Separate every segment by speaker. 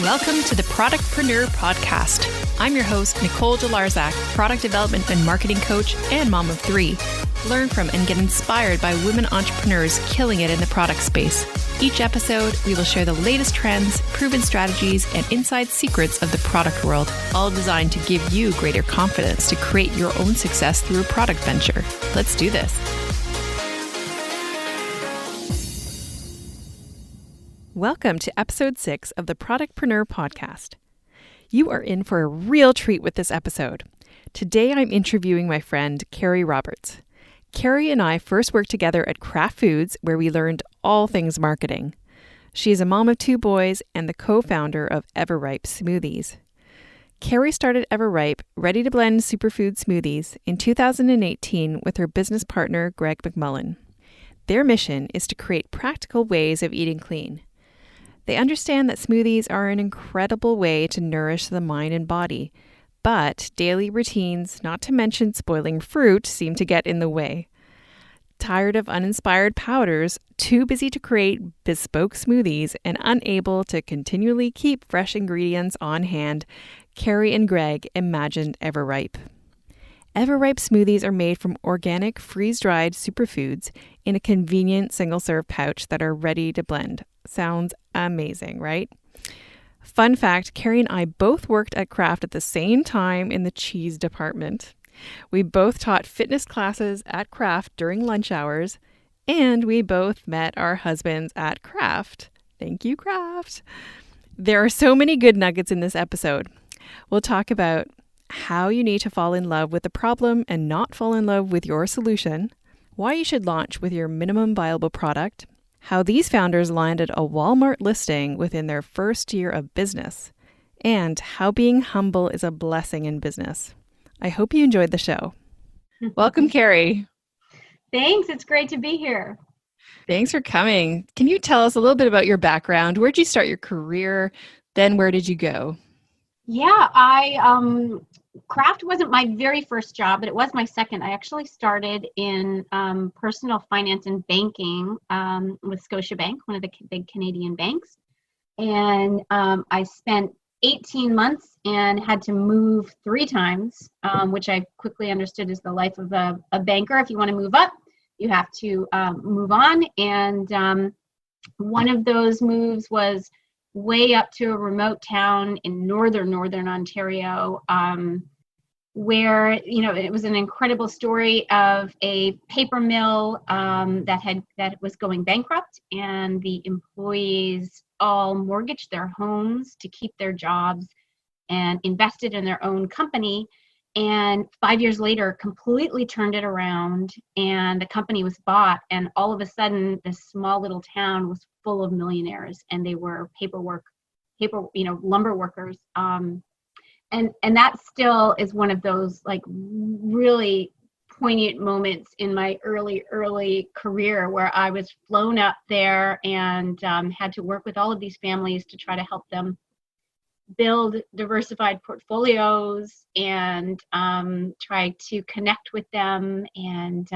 Speaker 1: Welcome to the Productpreneur Podcast. I'm your host, Nicole Jalarzak, product development and marketing coach and mom of three. Learn from and get inspired by women entrepreneurs killing it in the product space. Each episode, we will share the latest trends, proven strategies, and inside secrets of the product world, all designed to give you greater confidence to create your own success through a product venture. Let's do this. Welcome to episode 6 of the Productpreneur Podcast. You are in for a real treat with this episode. Today I'm interviewing my friend, Kerry Roberts. Kerry and I first worked together at Kraft Foods, where we learned all things marketing. She is a mom of 2 boys and the co-founder of Everipe Smoothies. Kerry started Everipe, ready to blend superfood smoothies, in 2018 with her business partner, Greg McMullen. Their mission is to create practical ways of eating clean. They understand that smoothies are an incredible way to nourish the mind and body, but daily routines, not to mention spoiling fruit, seem to get in the way. Tired of uninspired powders, too busy to create bespoke smoothies, and unable to continually keep fresh ingredients on hand, Kerry and Greg imagined Everipe. Everipe smoothies are made from organic, freeze-dried superfoods in a convenient single-serve pouch that are ready to blend. Sounds amazing, right? Fun fact, Kerry and I both worked at Kraft at the same time in the cheese department. We both taught fitness classes at Kraft during lunch hours, and we both met our husbands at Kraft. Thank you, Kraft. There are so many good nuggets in this episode. We'll talk about how you need to fall in love with the problem and not fall in love with your solution, why you should launch with your minimum viable product, how these founders landed a Walmart listing within their first year of business, and how being humble is a blessing in business. I hope you enjoyed the show. Welcome, Kerry.
Speaker 2: Thanks. It's great to be here.
Speaker 1: Thanks for coming. Can you tell us a little bit about your background? Where did you start your career? Then where did you go?
Speaker 2: Yeah, Kraft wasn't my very first job, but it was my second. I actually started in personal finance and banking with Scotiabank, one of the big Canadian banks. And I spent 18 months and had to move 3 times, which I quickly understood is the life of a banker. If you want to move up, you have to move on. And one of those moves was way up to a remote town in northern Ontario, where it was an incredible story of a paper mill that was going bankrupt, and the employees all mortgaged their homes to keep their jobs and invested in their own company. And 5 years later, completely turned it around, and the company was bought. And all of a sudden, this small little town was full of millionaires, and they were lumber workers. And that still is one of those like really poignant moments in my early career, where I was flown up there and had to work with all of these families to try to help them build diversified portfolios and try to connect with them. And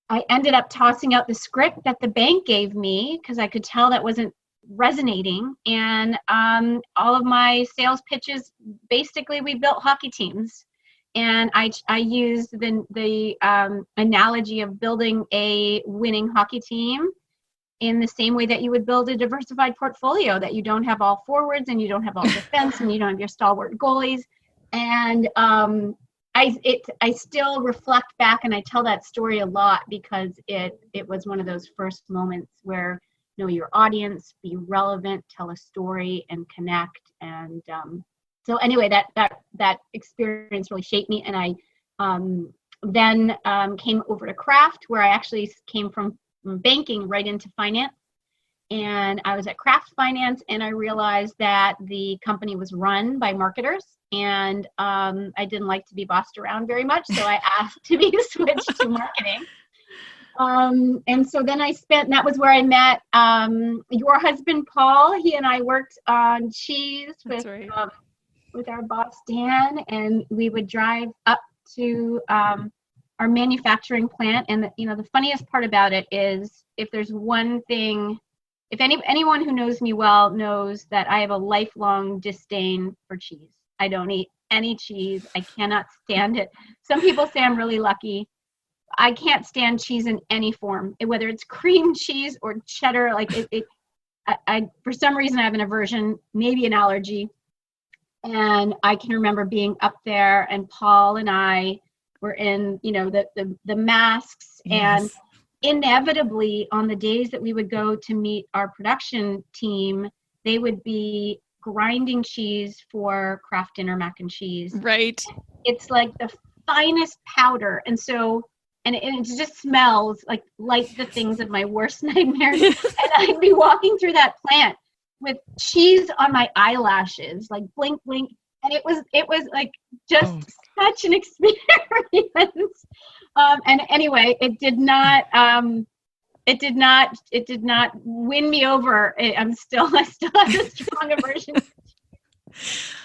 Speaker 2: I ended up tossing out the script that the bank gave me because I could tell that wasn't resonating. And all of my sales pitches, basically, we built hockey teams. And I used the analogy of building a winning hockey team in the same way that you would build a diversified portfolio, that you don't have all forwards and you don't have all defense and you don't have your stalwart goalies. And I still reflect back and I tell that story a lot because it was one of those first moments where know your audience, be relevant, tell a story, and connect. And so anyway, that experience really shaped me. And I then came over to Kraft, where I actually came from banking right into finance. And I was at Kraft Finance, and I realized that the company was run by marketers, and I didn't like to be bossed around very much, so I asked to be switched to marketing. And so then that was where I met your husband, Paul. He and I worked on cheese with our boss, Dan, and we would drive up to our manufacturing plant. And the funniest part about it is, if there's one thing anyone who knows me well knows that I have a lifelong disdain for cheese. I don't eat any cheese. I cannot stand it. Some people say I'm really lucky. I can't stand cheese in any form, whether it's cream cheese or cheddar. Like I for some reason I have an aversion, maybe an allergy. And I can remember being up there, and Paul and I were in, the masks,
Speaker 1: Yes.
Speaker 2: and inevitably on the days that we would go to meet our production team, they would be grinding cheese for Kraft Dinner mac and cheese.
Speaker 1: Right.
Speaker 2: It's like the finest powder. And so, and it just smells like the things of my worst nightmares. And I'd be walking through that plant with cheese on my eyelashes, like blink, blink. And it was like just such an experience. And anyway, it did not win me over. I still have a strong aversion.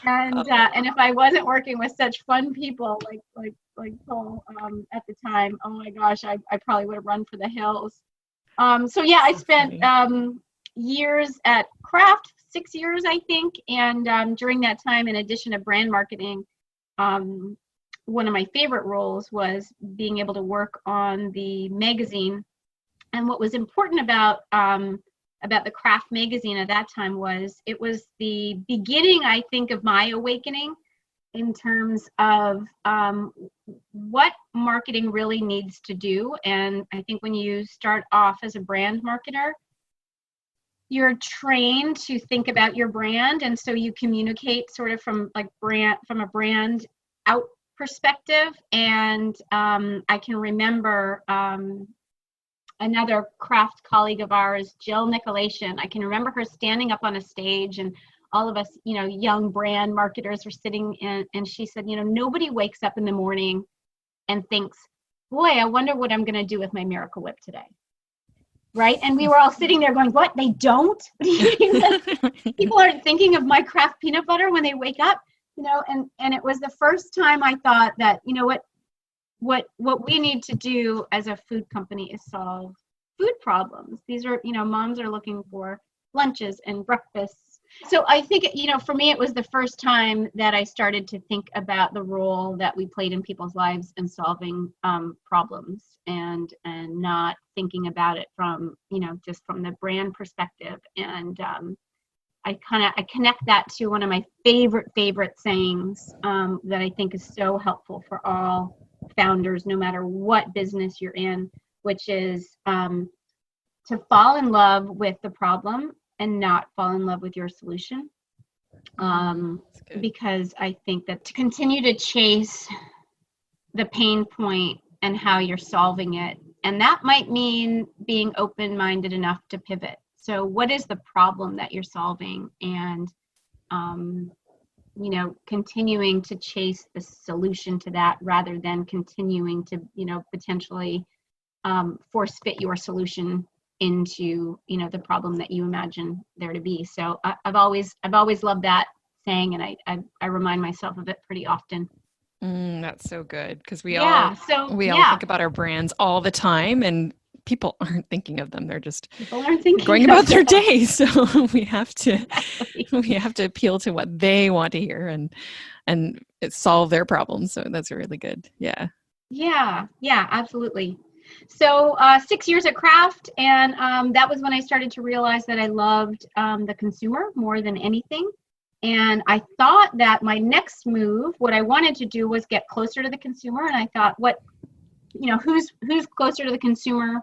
Speaker 2: And if I wasn't working with such fun people like Paul at the time, oh my gosh, I probably would have run for the hills. So yeah, I spent years at Kraft, 6 years I think, and during that time, in addition to brand marketing, one of my favorite roles was being able to work on the magazine. And what was important about the Kraft magazine at that time was it was the beginning, I think, of my awakening in terms of what marketing really needs to do. And I think when you start off as a brand marketer, you're trained to think about your brand, and so you communicate sort of from a brand out perspective. And I can remember another Kraft colleague of ours, Jill Nicolation. I can remember her standing up on a stage, and all of us, young brand marketers were sitting in, and she said, nobody wakes up in the morning and thinks, boy, I wonder what I'm going to do with my Miracle Whip today. Right? And we were all sitting there going, what? They don't? People aren't thinking of my Kraft peanut butter when they wake up, and it was the first time I thought that, what we need to do as a food company is solve food problems. These are, moms are looking for lunches and breakfasts. So I think, for me, it was the first time that I started to think about the role that we played in people's lives in solving problems, and not thinking about it from, just from the brand perspective. And I connect that to one of my favorite sayings that I think is so helpful for all founders, no matter what business you're in, which is to fall in love with the problem and not fall in love with your solution. Because I think that to continue to chase the pain point and how you're solving it, and that might mean being open-minded enough to pivot. So what is the problem that you're solving? And continuing to chase the solution to that rather than continuing to, potentially force fit your solution into, the problem that you imagine there to be. So I've always loved that saying, and I remind myself of it pretty often.
Speaker 1: That's so good, because we all think about our brands all the time, and people aren't thinking of them. They're just going about their day. So we have to appeal to what they want to hear and solve their problems. So that's really good. Yeah.
Speaker 2: Yeah, absolutely. So 6 years at Kraft, and that was when I started to realize that I loved the consumer more than anything. And I thought that my next move, what I wanted to do was get closer to the consumer. And I thought, who's closer to the consumer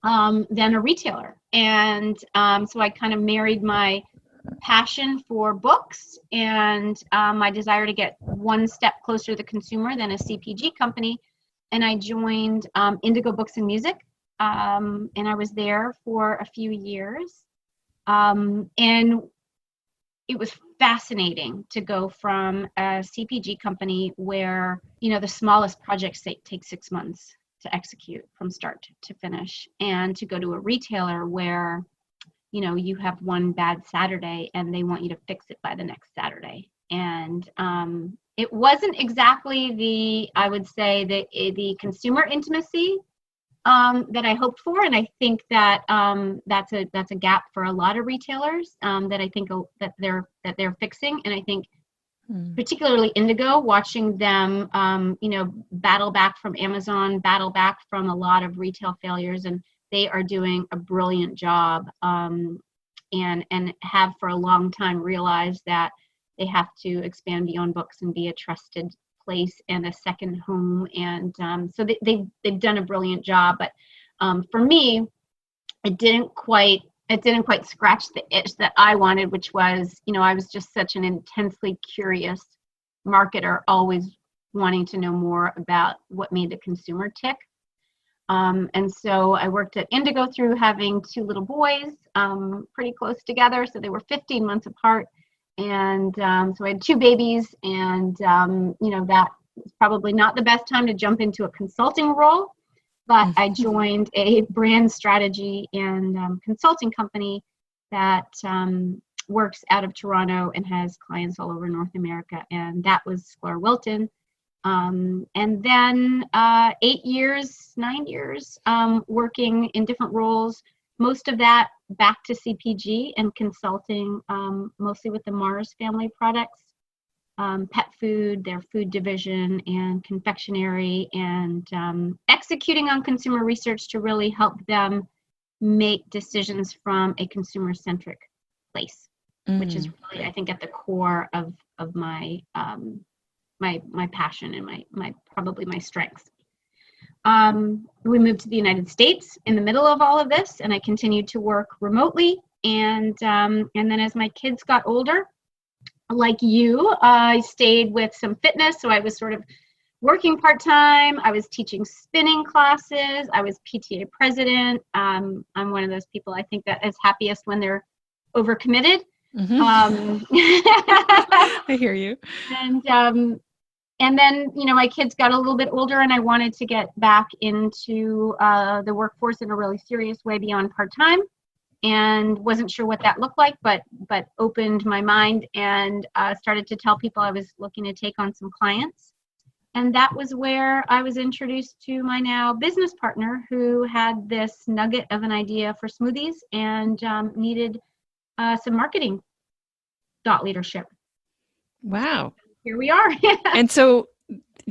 Speaker 2: than a retailer? And so I kind of married my passion for books and my desire to get one step closer to the consumer than a CPG company. And I joined Indigo Books and Music, and I was there for a few years. And it was fascinating to go from a CPG company where, the smallest projects take 6 months to execute from start to finish, and to go to a retailer where, you have one bad Saturday and they want you to fix it by the next Saturday. And it wasn't exactly the consumer intimacy that I hoped for, and I think that that's a gap for a lot of retailers that I think that they're fixing. And I think particularly Indigo, watching them battle back from Amazon, battle back from a lot of retail failures, and they are doing a brilliant job, and have for a long time realized that they have to expand beyond books and be a trusted place and a second home. And so they've done a brilliant job. But for me, it didn't quite scratch the itch that I wanted, which was, I was just such an intensely curious marketer, always wanting to know more about what made the consumer tick. And so I worked at Indigo through having two little boys, pretty close together. So they were 15 months apart. And so I had two babies, and, that was probably not the best time to jump into a consulting role, but I joined a brand strategy and consulting company that works out of Toronto and has clients all over North America. And that was Sklar Wilton. And then 9 years working in different roles, most of that back to CPG and consulting, mostly with the Mars family products, pet food, their food division, and confectionery, and executing on consumer research to really help them make decisions from a consumer-centric place, which is really, I think, at the core of my my passion and my probably my strengths. We moved to the United States in the middle of all of this, and I continued to work remotely. And then as my kids got older, like you, I stayed with some fitness. So I was sort of working part-time. I was teaching spinning classes. I was PTA president. I'm one of those people, I think, that is happiest when they're overcommitted.
Speaker 1: I hear you.
Speaker 2: And then, my kids got a little bit older, and I wanted to get back into the workforce in a really serious way beyond part-time, and wasn't sure what that looked like, but opened my mind and started to tell people I was looking to take on some clients. And that was where I was introduced to my now business partner, who had this nugget of an idea for smoothies and needed some marketing thought leadership.
Speaker 1: Wow.
Speaker 2: Here we are.
Speaker 1: And so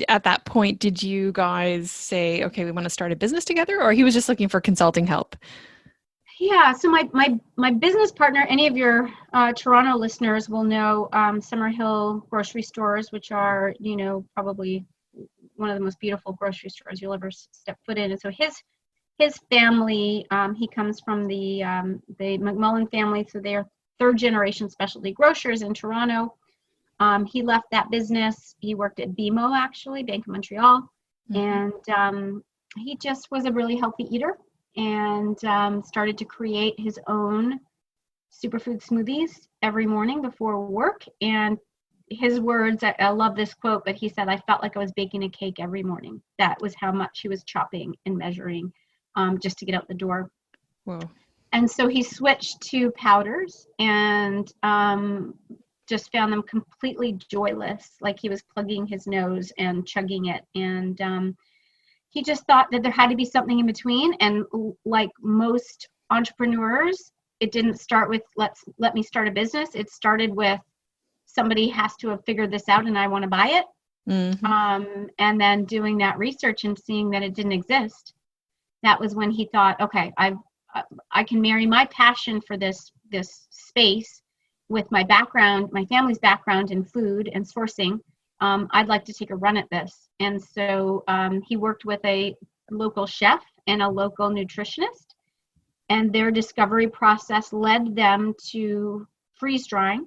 Speaker 1: at that point, did you guys say, okay, we want to start a business together, or he was just looking for consulting help?
Speaker 2: Yeah. So my business partner, any of your Toronto listeners will know Summerhill grocery stores, which are, probably one of the most beautiful grocery stores you'll ever step foot in. And so his family, he comes from the McMullen family. So they are third generation specialty grocers in Toronto. He left that business. He worked at BMO, actually, Bank of Montreal. And he just was a really healthy eater, and started to create his own superfood smoothies every morning before work. And his words, I love this quote, but he said, I felt like I was baking a cake every morning. That was how much he was chopping and measuring just to get out the door.
Speaker 1: Whoa. And
Speaker 2: so he switched to powders, and just found them completely joyless, like he was plugging his nose and chugging it. And he just thought that there had to be something in between. And like most entrepreneurs, it didn't start with let me start a business. It started with somebody has to have figured this out and I want to buy it. And then doing that research and seeing that it didn't exist. That was when he thought, okay, I can marry my passion for this space with my background, my family's background in food and sourcing. I'd like to take a run at this. And so he worked with a local chef and a local nutritionist, and their discovery process led them to freeze drying,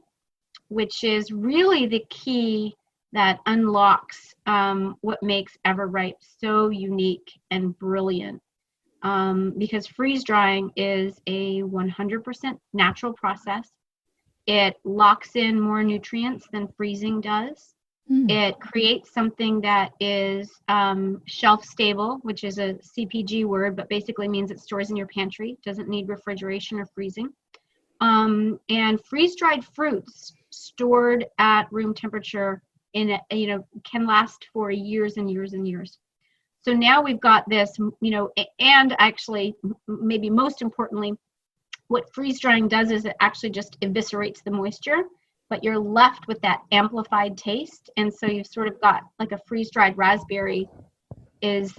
Speaker 2: which is really the key that unlocks what makes Everipe so unique and brilliant. Because freeze drying is a 100% natural process. It locks in more nutrients than freezing does. It creates something that is shelf stable, which is a CPG word, but basically means it stores in your pantry, doesn't need refrigeration or freezing. And freeze-dried fruits stored at room temperature can last for years and years and years. So now we've got this, and actually, maybe most importantly, what freeze drying does is it actually just eviscerates the moisture, but you're left with that amplified taste. And so you've sort of got like a freeze dried raspberry is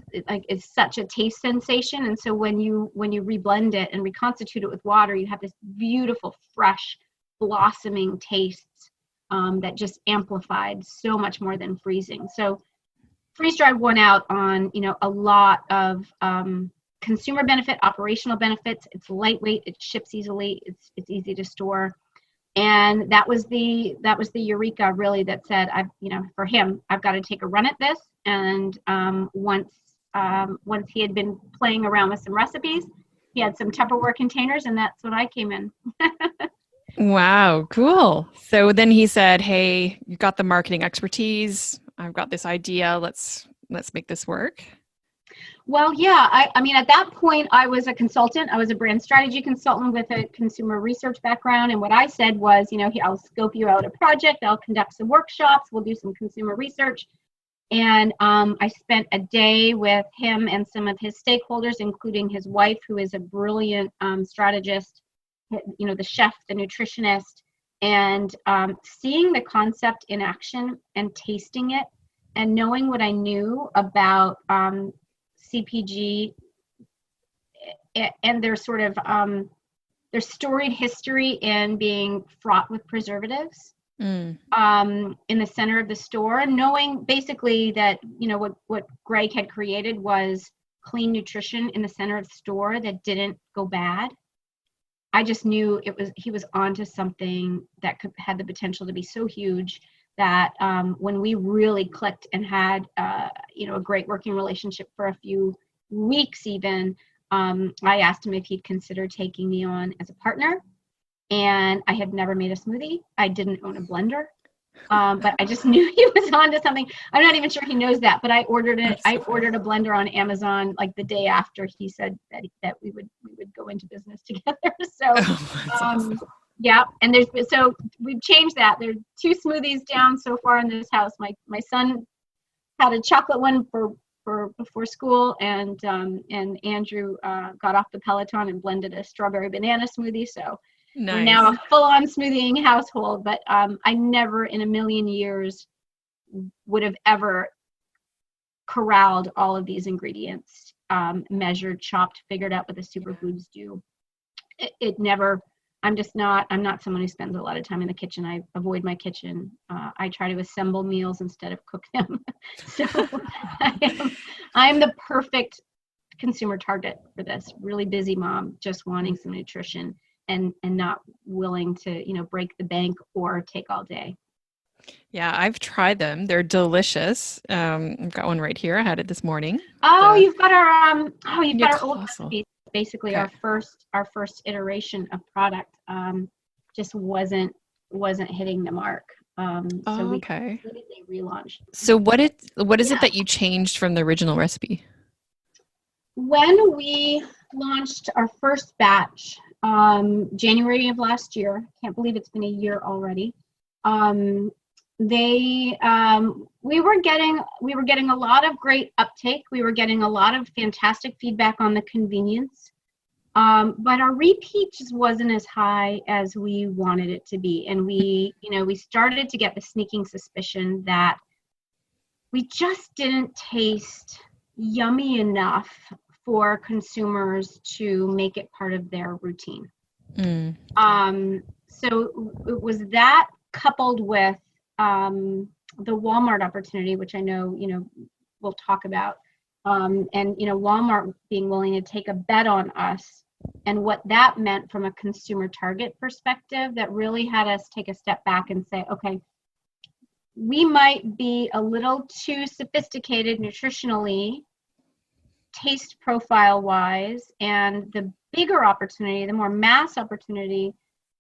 Speaker 2: such a taste sensation. And so when you reblend it and reconstitute it with water, you have this beautiful, fresh, blossoming taste that just amplified so much more than freezing. So freeze dried won out on, a lot of consumer benefit, operational benefits. It's lightweight, it ships easily, it's easy to store. And that was the eureka really that said, for him, I've got to take a run at this. And once he had been playing around with some recipes, he had some Tupperware containers, and that's when I came in.
Speaker 1: Wow, cool. So then he said, hey, you got the marketing expertise. I've got this idea. Let's make this work.
Speaker 2: Well, yeah, I mean, at that point, I was a consultant. I was a brand strategy consultant with a consumer research background. And what I said was, I'll scope you out a project. I'll conduct some workshops. We'll do some consumer research. And I spent a day with him and some of his stakeholders, including his wife, who is a brilliant strategist, the chef, the nutritionist, and seeing the concept in action and tasting it and knowing what I knew about CPG and their sort of their storied history in being fraught with preservatives in the center of the store, and knowing basically that what Greg had created was clean nutrition in the center of the store that didn't go bad. I just knew he was onto something that had the potential to be so huge that when we really clicked and had a great working relationship for a few weeks even, I asked him if he'd consider taking me on as a partner. And I had never made a smoothie. I didn't own a blender, but I just knew he was onto something. I'm not even sure he knows that, but I ordered it. I ordered a blender on Amazon like the day after he said that we would go into business together. So.
Speaker 1: Awesome.
Speaker 2: Yeah, and so we've changed that. There's 2 smoothies down so far in this house. My son had a chocolate one for before school, and Andrew got off the Peloton and blended a strawberry banana smoothie. So
Speaker 1: nice.
Speaker 2: We're now a full-on smoothieing household. But I never in a million years would have ever corralled all of these ingredients, measured, chopped, figured out what the superfoods do. It never. I'm not someone who spends a lot of time in the kitchen. I avoid my kitchen. I try to assemble meals instead of cook them. So I'm the perfect consumer target for this. Really busy mom, just wanting some nutrition and not willing to, break the bank or take all day.
Speaker 1: Yeah, I've tried them. They're delicious. I've got one right here. I had it this morning.
Speaker 2: Oh, you've got our our old recipe. Basically,
Speaker 1: okay.
Speaker 2: our first iteration of product just wasn't hitting the mark. So we completely relaunched.
Speaker 1: So what is it that you changed from the original recipe? When
Speaker 2: we launched our first batch, January of last year, can't believe it's been a year already. We were getting a lot of great uptake. We were getting a lot of fantastic feedback on the convenience. But our repeat just wasn't as high as we wanted it to be. And we started to get the sneaking suspicion that we just didn't taste yummy enough for consumers to make it part of their routine. So it was that coupled with the Walmart opportunity, which I know, we'll talk about, and, Walmart being willing to take a bet on us and what that meant from a consumer target perspective that really had us take a step back and say, okay, we might be a little too sophisticated nutritionally, taste profile wise, and the bigger opportunity, the more mass opportunity,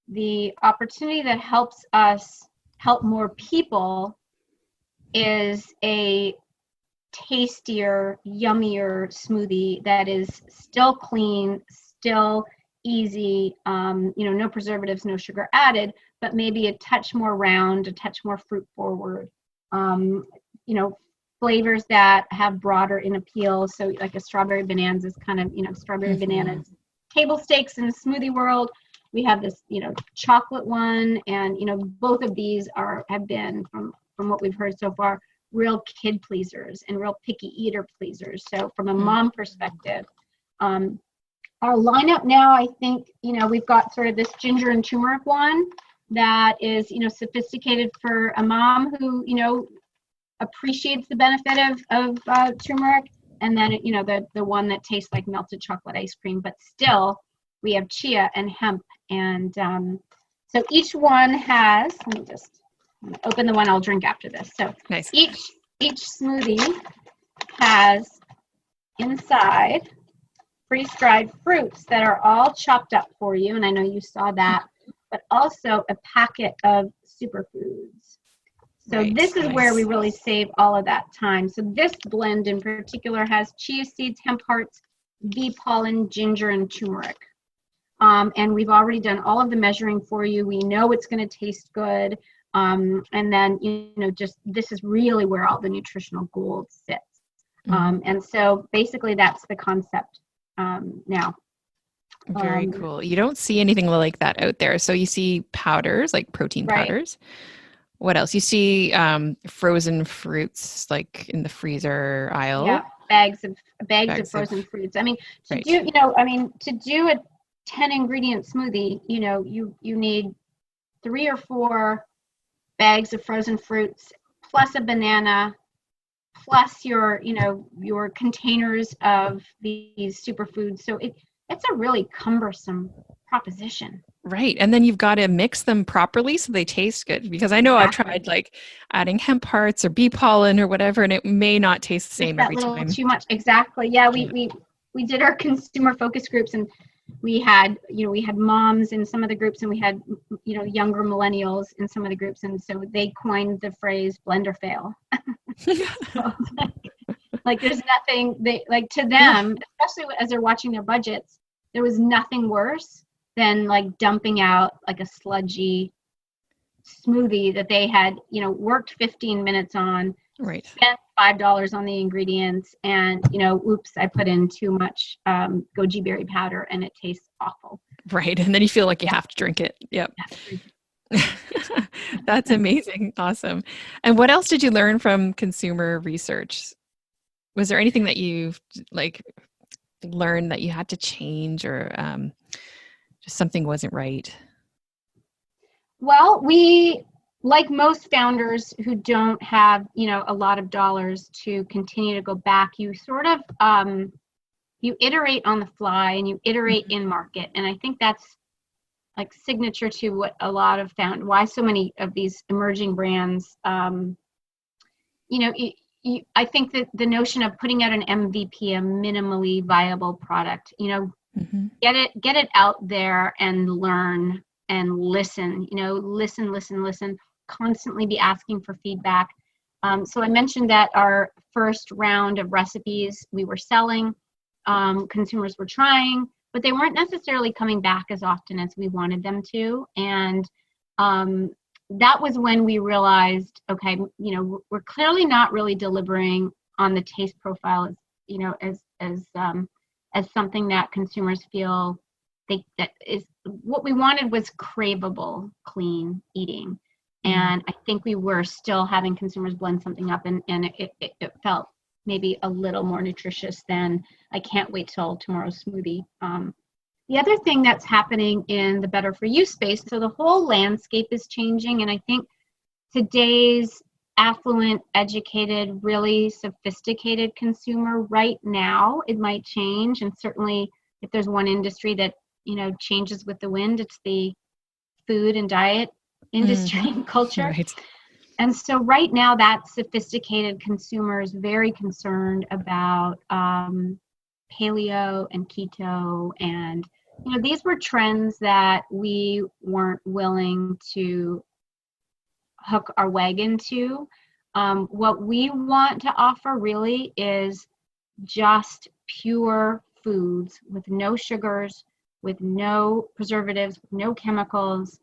Speaker 2: the opportunity that helps us help more people is a tastier, yummier smoothie that is still clean, still easy, no preservatives, no sugar added, but maybe a touch more round, a touch more fruit forward, flavors that have broader in appeal. So like a strawberry bananas is kind of, strawberry bananas, table stakes in the smoothie world. We have this, chocolate one, and, both of these have been, from what we've heard so far, real kid pleasers and real picky eater pleasers. So from a mom perspective, our lineup now, I think, we've got sort of this ginger and turmeric one that is, sophisticated for a mom who, appreciates the benefit of turmeric, and then, the one that tastes like melted chocolate ice cream, but still we have chia and hemp. And so each one has, let me just open the one I'll drink after this. So
Speaker 1: nice.
Speaker 2: Each smoothie has inside freeze-dried fruits that are all chopped up for you, and I know you saw that, but also a packet of superfoods. So this is where we really save all of that time. So this blend in particular has chia seeds, hemp hearts, bee pollen, ginger, and turmeric. And we've already done all of the measuring for you. We know it's going to taste good. And then, just this is really where all the nutritional gold sits. And so basically that's the concept now.
Speaker 1: Very cool. You don't see anything like that out there. So you see powders, like protein powders. What else? You see frozen fruits, like in the freezer aisle.
Speaker 2: Yeah, bags of frozen fruits. I mean, to do a 10 ingredient smoothie, you need 3 or 4 bags of frozen fruits, plus a banana, plus your containers of these superfoods. So it's a really cumbersome proposition.
Speaker 1: Right. And then you've got to mix them properly so they taste good. Because I know I've tried like adding hemp hearts or bee pollen or whatever, and it may not taste the same every time.
Speaker 2: Too much. Exactly. Yeah, we did our consumer focus groups, and we had moms in some of the groups, and we had younger millennials in some of the groups, and so they coined the phrase blend or fail. So, like there's nothing to them, especially as they're watching their budgets, there was nothing worse than like dumping out like a sludgy smoothie that they had worked 15 minutes on, spent $5 on the ingredients, and oops, I put in too much goji berry powder and it tastes awful.
Speaker 1: Right. And then you feel like you have to drink it. Yep. That's amazing. Awesome. And what else did you learn from consumer research? Was there anything that you've learned that you had to change, or just something wasn't right?
Speaker 2: Well, we, like most founders who don't have, a lot of dollars to continue to go back, you sort of, you iterate on the fly and you iterate in market. And I think that's like signature to what a lot of why so many of these emerging brands, I think that the notion of putting out an MVP, a minimally viable product, get it out there and learn and listen, listen, constantly be asking for feedback. So I mentioned that our first round of recipes we were selling, consumers were trying, but they weren't necessarily coming back as often as we wanted them to. And that was when we realized, okay, we're clearly not really delivering on the taste profile, as something that consumers feel that is what we wanted was craveable, clean eating. And I think we were still having consumers blend something up, and it felt maybe a little more nutritious than I can't wait till tomorrow's smoothie. The other thing that's happening in the better for you space, so the whole landscape is changing, and I think today's affluent, educated, really sophisticated consumer right now, it might change. And certainly if there's one industry that, changes with the wind, it's the food and diet industry and culture.
Speaker 1: Right.
Speaker 2: And so right now that sophisticated consumer is very concerned about paleo and keto. And, these were trends that we weren't willing to hook our wagon to. What we want to offer really is just pure foods with no sugars, with no preservatives, no chemicals.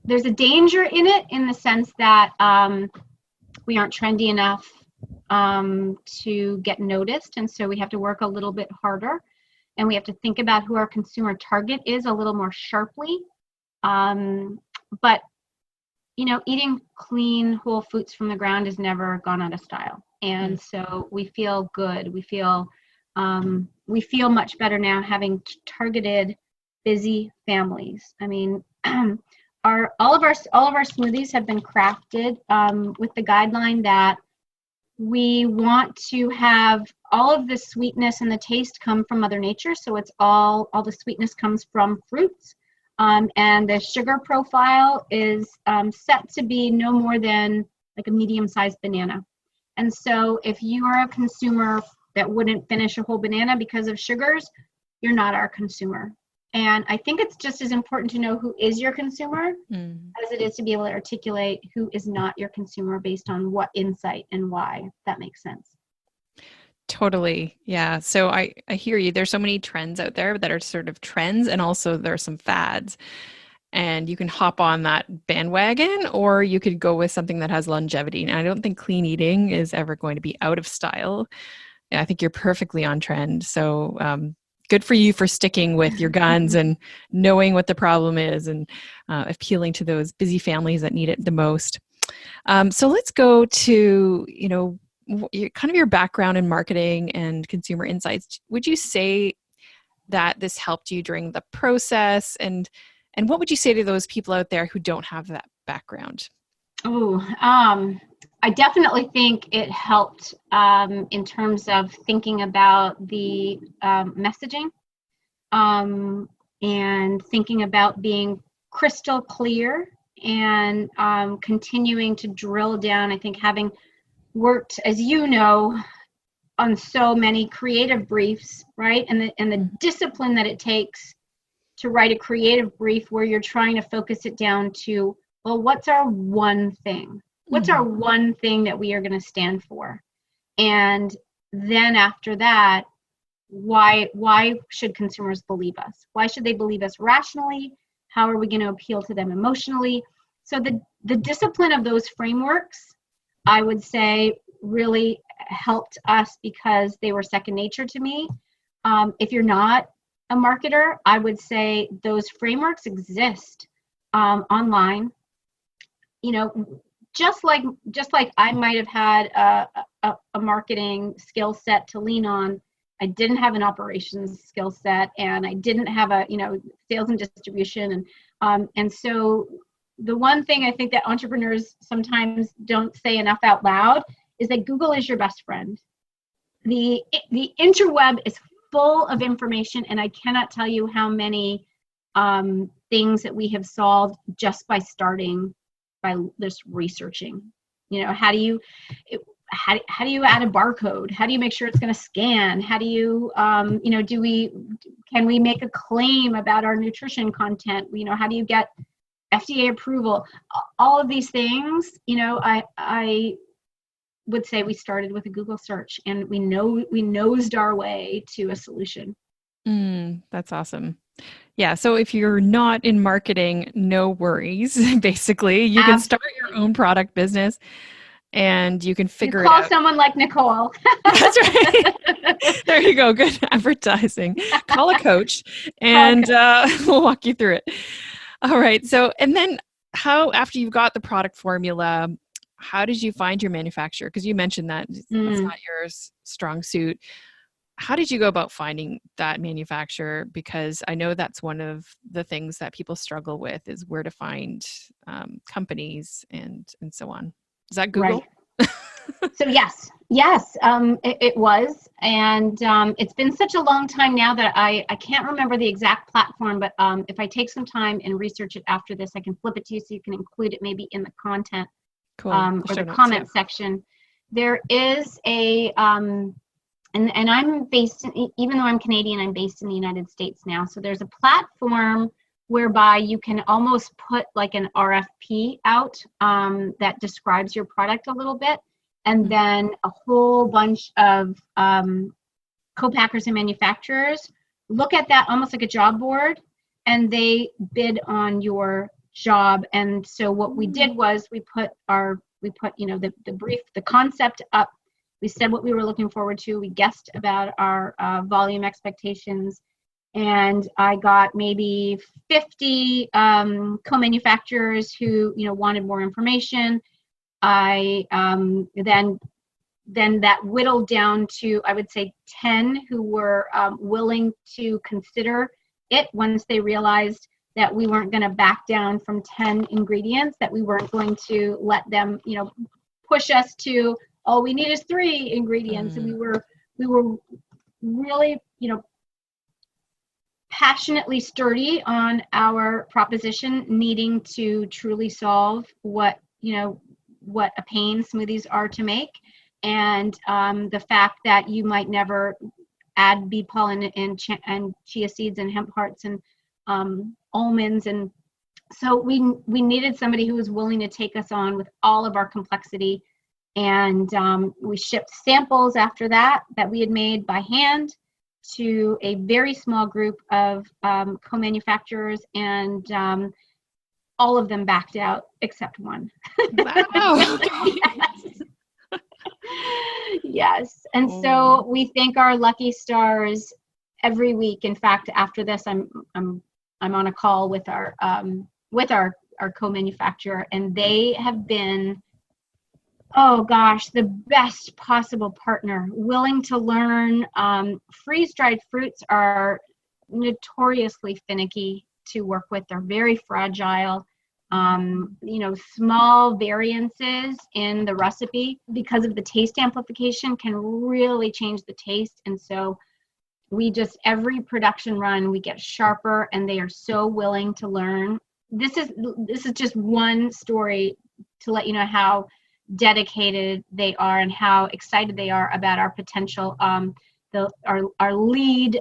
Speaker 2: there's a danger in it, in the sense that we aren't trendy enough to get noticed, and so we have to work a little bit harder, and we have to think about who our consumer target is a little more sharply. But eating clean whole foods from the ground has never gone out of style, and so we feel good. We feel much better now, having targeted busy families. I mean, all of our smoothies have been crafted with the guideline that we want to have all of the sweetness and the taste come from Mother Nature. So it's all the sweetness comes from fruits. And the sugar profile is set to be no more than like a medium-sized banana. And so if you are a consumer that wouldn't finish a whole banana because of sugars, you're not our consumer. And I think it's just as important to know who is your consumer as it is to be able to articulate who is not your consumer based on what insight and why, if that makes sense.
Speaker 1: Totally. Yeah. So I hear you. There's so many trends out there that are sort of trends, and also there are some fads, and you can hop on that bandwagon, or you could go with something that has longevity. And I don't think clean eating is ever going to be out of style. I think you're perfectly on trend. So good for you for sticking with your guns and knowing what the problem is, and appealing to those busy families that need it the most. So let's go to, kind of your background in marketing and consumer insights. Would you say that this helped you during the process? And what would you say to those people out there who don't have that background?
Speaker 2: I definitely think it helped in terms of thinking about the messaging and thinking about being crystal clear and continuing to drill down. I think having worked, as you know, on so many creative briefs, right? And the discipline that it takes to write a creative brief where you're trying to focus it down to, well, what's our one thing? What's our one thing that we are going to stand for? And then after that, why should consumers believe us? Why should they believe us rationally? How are we going to appeal to them emotionally? So the discipline of those frameworks, I would say, really helped us because they were second nature to me. If you're not a marketer, I would say those frameworks exist online. Just like I might have had a marketing skill set to lean on, I didn't have an operations skill set, and I didn't have a sales and distribution, and so the one thing I think that entrepreneurs sometimes don't say enough out loud is that Google is your best friend. The interweb is full of information, and I cannot tell you how many things that we have solved just by starting by just researching. How do you add a barcode? How do you make sure it's going to scan? How do you can we make a claim about our nutrition content? How do you get FDA approval? All of these things, I would say we started with a Google search, and we nosed our way to a solution.
Speaker 1: That's awesome. Yeah. So if you're not in marketing, no worries. Basically, you can start your own product business, and you can figure it out.
Speaker 2: Call someone like Nicole.
Speaker 1: That's right. There you go. Good advertising. Call a coach, and we'll walk you through it. All right. So, and then after you've got the product formula, how did you find your manufacturer? Because you mentioned that that's not your strong suit. How did you go about finding that manufacturer? Because I know that's one of the things that people struggle with, is where to find companies and so on. Is that Google?
Speaker 2: Right. So yes, it was. And it's been such a long time now that I can't remember the exact platform, but if I take some time and research it after this, I can flip it to you so you can include it maybe in the content or the comment section. There is a, and I'm based in, even though I'm Canadian, I'm based in the United States now. So there's a platform whereby you can almost put like an RFP out that describes your product a little bit. And then a whole bunch of co-packers and manufacturers look at that almost like a job board, and they bid on your job. And so what we did was we put the brief, the concept up. We said what we were looking forward to. We guessed about our volume expectations. And I got maybe 50 co-manufacturers who, wanted more information. I then that whittled down to, I would say, 10 who were willing to consider it once they realized that we weren't going to back down from 10 ingredients, that we weren't going to let them, push us to, all we need is 3 ingredients. And we were really, passionately sturdy on our proposition, needing to truly solve what a pain smoothies are to make. And the fact that you might never add bee pollen and chia seeds and hemp hearts and almonds. And so we needed somebody who was willing to take us on with all of our complexity. And we shipped samples after that we had made by hand to a very small group of co-manufacturers, and all of them backed out except one.
Speaker 1: Wow.
Speaker 2: Yes. And so we thank our lucky stars every week. In fact, after this, I'm on a call with our co-manufacturer, and they have been, oh gosh, the best possible partner, willing to learn. Freeze-dried fruits are notoriously finicky to work with. They're very fragile. Small variances in the recipe because of the taste amplification can really change the taste. And so every production run, we get sharper, and they are so willing to learn. This is just one story to let you know how dedicated they are and how excited they are about our potential. Our lead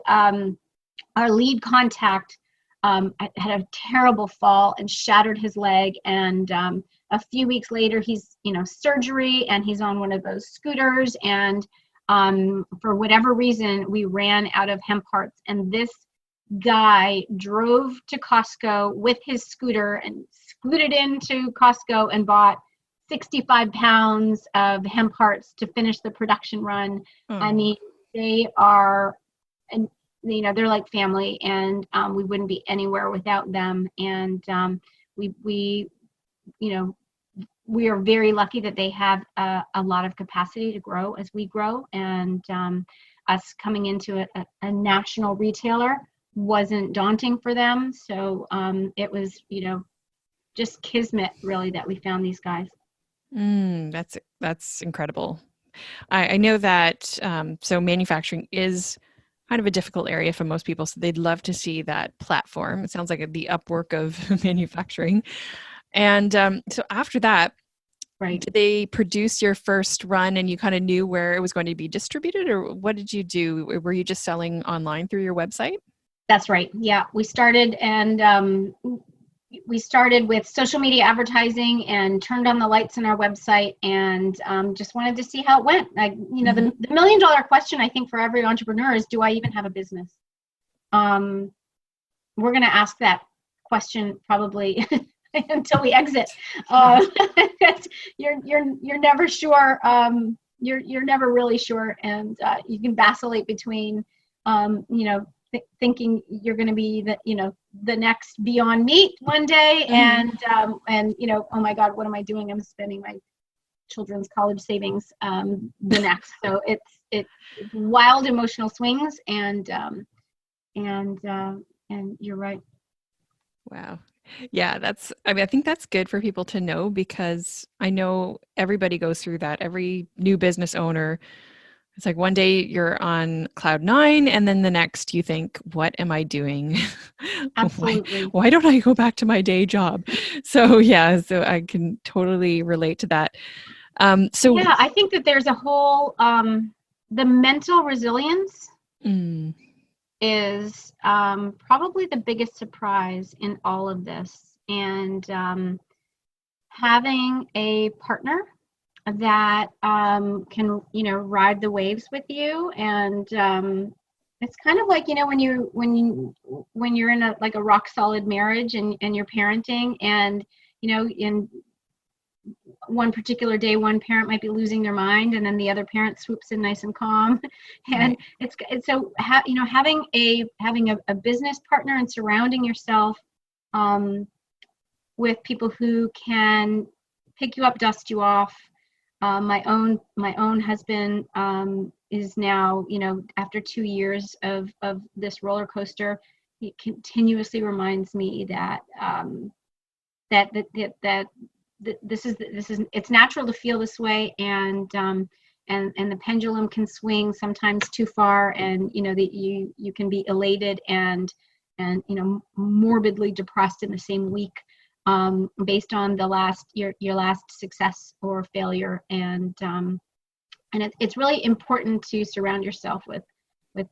Speaker 2: contact had a terrible fall and shattered his leg, and a few weeks later he's surgery, and he's on one of those scooters, and for whatever reason we ran out of hemp hearts, and this guy drove to Costco with his scooter and scooted into Costco and bought 65 pounds of hemp hearts to finish the production run. I mean, they are, and they're like family, and we wouldn't be anywhere without them. And we are very lucky that they have a lot of capacity to grow as we grow. And us coming into a national retailer wasn't daunting for them. So it was, just kismet really that we found these guys.
Speaker 1: That's incredible. I know that so manufacturing is kind of a difficult area for most people, so they'd love to see that platform. It sounds like the Upwork of manufacturing. And so after that,
Speaker 2: right,
Speaker 1: did they produce your first run and you kind of knew where it was going to be distributed, or what did you do? Were you just selling online through your website?
Speaker 2: That's right. Yeah, we started, and we started with social media advertising and turned on the lights on our website, and just wanted to see how it went. The $1 million question, I think, for every entrepreneur is, do I even have a business? We're going to ask that question probably until we exit. You're never sure. You're never really sure, and you can vacillate between, thinking you're going to be the next Beyond Meat one day, and oh my God, what am I doing? I'm spending my children's college savings the next. So it's wild emotional swings, and you're right.
Speaker 1: Wow. Yeah, I think that's good for people to know, because I know everybody goes through that. Every new business owner, it's like one day you're on cloud 9, and then the next you think, what am I doing?
Speaker 2: Absolutely.
Speaker 1: Why don't I go back to my day job? So yeah, so I can totally relate to that.
Speaker 2: Yeah, I think that there's a whole, the mental resilience is probably the biggest surprise in all of this. And having a partner that can ride the waves with you, and It's kind of like, when you're in a rock solid marriage and you're parenting, and in one particular day, one parent might be losing their mind, and then the other parent swoops in nice and calm. And
Speaker 1: Right.
Speaker 2: it's so having a business partner and surrounding yourself with people who can pick you up, dust you off. My own husband is now, after 2 years of this roller coaster, he continuously reminds me that this is it's natural to feel this way, and the pendulum can swing sometimes too far, and that you can be elated and morbidly depressed in the same week, based on your last success or failure. And it's really important to surround yourself with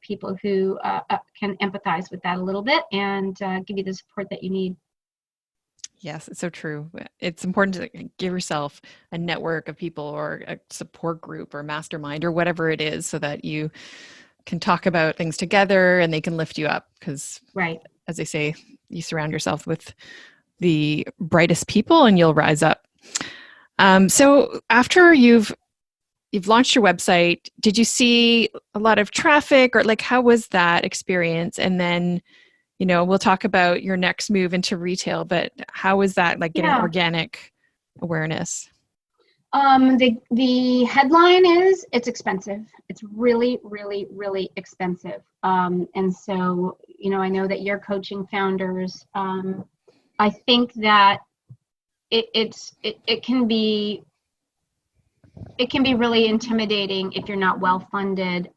Speaker 2: people who can empathize with that a little bit, and give you the support that you need.
Speaker 1: Yes, it's so true. It's important to give yourself a network of people or a support group or mastermind or whatever it is, so that you can talk about things together and they can lift you up. Because,
Speaker 2: Right.
Speaker 1: as they say, you surround yourself with the brightest people and you'll rise up. So after you've launched your website, did you see a lot of traffic, or like how was that experience? And then we'll talk about your next move into retail, but how was that, like, getting
Speaker 2: Yeah.
Speaker 1: organic awareness?
Speaker 2: The headline is, it's expensive. It's really, really, really expensive. And so, I know that you're coaching founders. I think that it can be really intimidating if you're not well funded,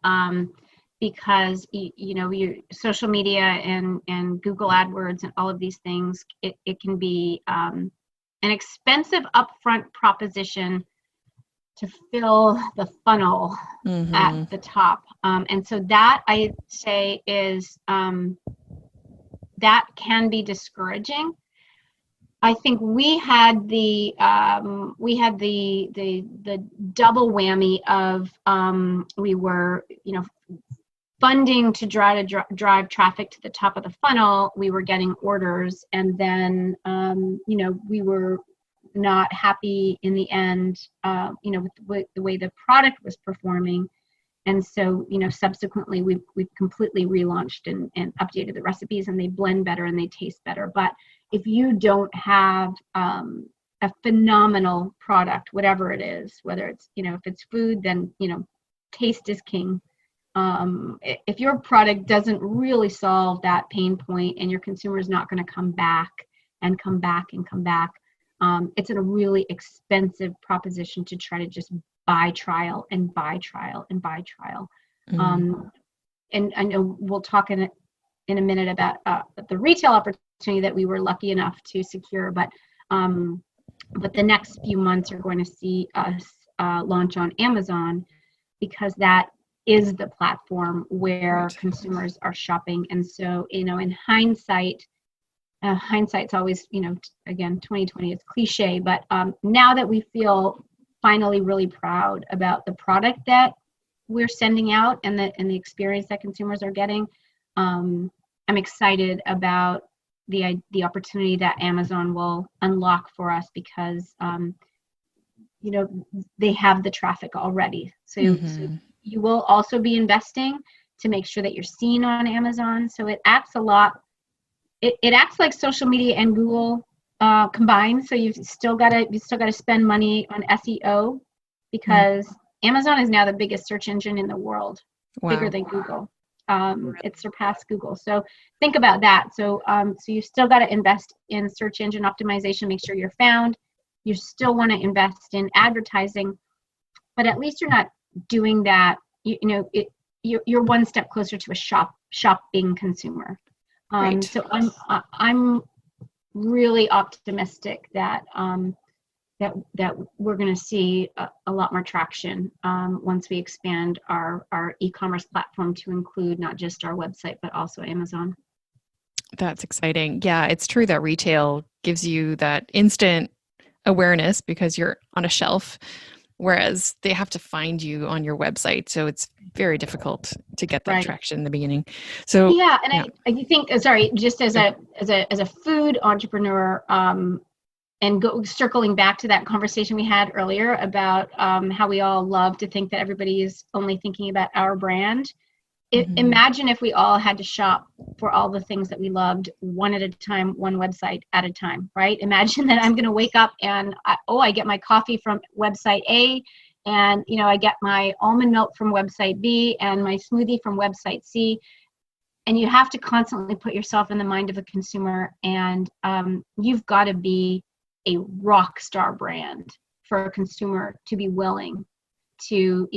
Speaker 2: because your social media and Google AdWords and all of these things, it can be an expensive upfront proposition to fill the funnel at the top. And so that, I say, is that can be discouraging. I think we had the double whammy of we were funding to drive traffic to the top of the funnel. We were getting orders, and then we were not happy in the end, with the way the product was performing. And so, subsequently we've completely relaunched and updated the recipes, and they blend better and they taste better. But if you don't have a phenomenal product, whatever it is, whether it's, if it's food, then, taste is king. If your product doesn't really solve that pain point, and your consumer is not going to come back and come back and come back, it's a really expensive proposition to try to just buy trial and buy trial and buy trial. And I know we'll talk in a minute about the retail opportunity that we were lucky enough to secure, but the next few months are going to see us launch on Amazon, because that is the platform where consumers are shopping. And so, in hindsight's always, again, 2020 is cliche, but now that we feel finally really proud about the product that we're sending out and the experience that consumers are getting, I'm excited about the opportunity that Amazon will unlock for us, because they have the traffic already. So you will also be investing to make sure that you're seen on Amazon. So it acts a lot. It acts like social media and Google combined. So you've still got to spend money on SEO, because Amazon is now the biggest search engine in the world, bigger than Google. It surpassed Google. So think about that. So you still got to invest in search engine optimization, make sure you're found. You still want to invest in advertising, but at least you're not doing that. You're one step closer to a shopping consumer. So I'm really optimistic that that we're going to see a lot more traction once we expand our e-commerce platform to include not just our website, but also Amazon.
Speaker 1: That's exciting. Yeah, it's true that retail gives you that instant awareness because you're on a shelf, whereas they have to find you on your website. So it's very difficult to get that traction in the beginning. So
Speaker 2: yeah, and I think, sorry, just as a food entrepreneur, and circling back to that conversation we had earlier about how we all love to think that everybody is only thinking about our brand. Imagine if we all had to shop for all the things that we loved one at a time, one website at a time, right? Imagine that I'm going to wake up and I get my coffee from website A, and I get my almond milk from website B, and my smoothie from website C. And you have to constantly put yourself in the mind of a consumer, and you've got to be a rock star brand for a consumer to be willing to,